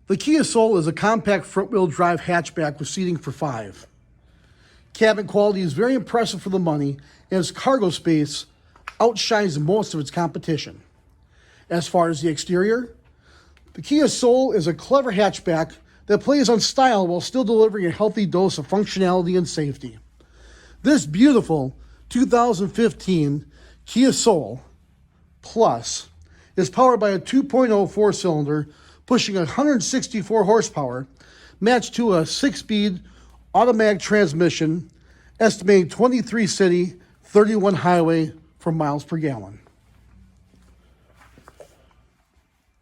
The Kia Soul is a compact front-wheel drive hatchback with seating for 5. Cabin quality is very impressive for the money, and its cargo space outshines most of its competition. As far as the exterior, the Kia Soul is a clever hatchback that plays on style while still delivering a healthy dose of functionality and safety. This beautiful 2015 Kia Soul Plus is powered by a 2.0 four-cylinder pushing 164 horsepower, matched to a 6-speed automatic transmission, estimating 23 city, 31 highway for miles per gallon.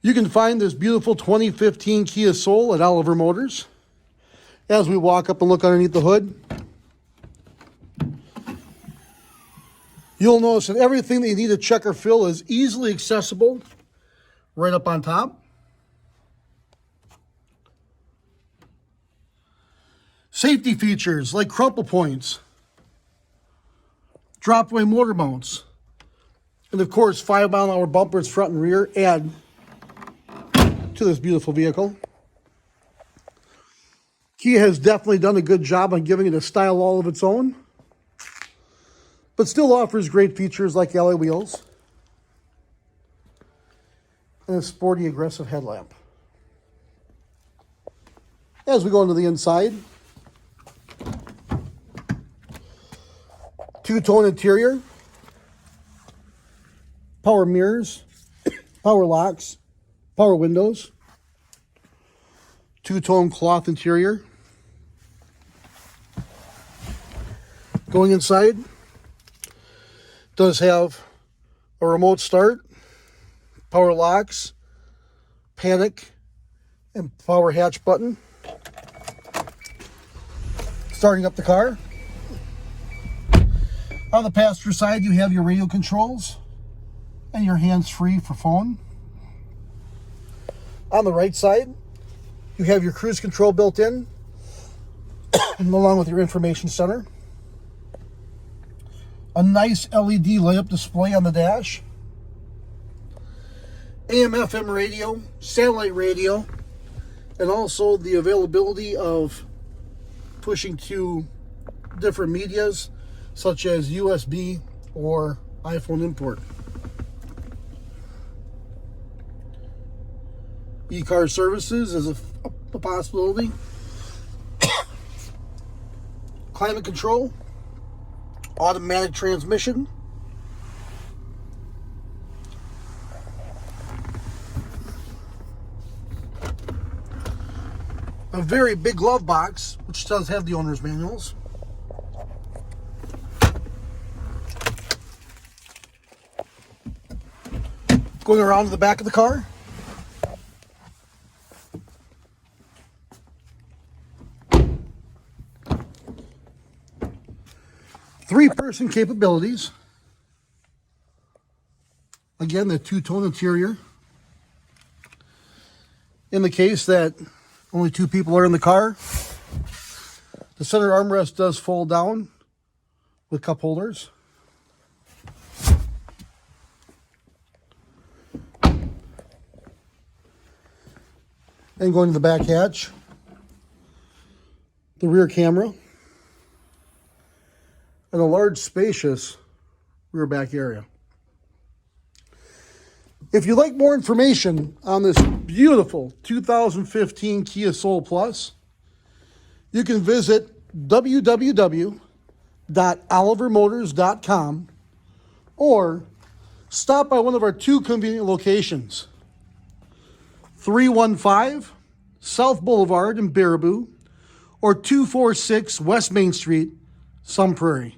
You can find this beautiful 2015 Kia Soul at Oliver Motors. As we walk up and look underneath the hood, you'll notice that everything that you need to check or fill is easily accessible right up on top. Safety features like crumple points, drop-away motor mounts, and of course 5-mile-an-hour bumpers front and rear add to this beautiful vehicle. Kia has definitely done a good job on giving it a style all of its own, but still offers great features like alloy wheels and a sporty, aggressive headlamp. As we go into the inside, two-tone interior, power mirrors, power locks, power windows, two-tone cloth interior. Going inside, does have a remote start, power locks, panic, and power hatch button. Starting up the car. On the passenger side, you have your radio controls and your hands-free for phone. On the right side, you have your cruise control built in, along with your information center. A nice LED light-up display on the dash. AM/FM radio, satellite radio, and also the availability of pushing to different medias, such as USB or iPhone import. E-car services is a possibility. Climate control, automatic transmission, a very big glove box, which does have the owner's manuals. Going around to the back of the car, three-person capabilities. Again, the two-tone interior. In the case that only 2 people are in the car, the center armrest does fold down with cup holders. And going to the back hatch, the rear camera, and a large, spacious rear back area. If you'd like more information on this beautiful 2015 Kia Soul Plus, you can visit www.olivermotors.com or stop by one of our 2 convenient locations, 315 South Boulevard in Baraboo or 246 West Main Street, Sun Prairie.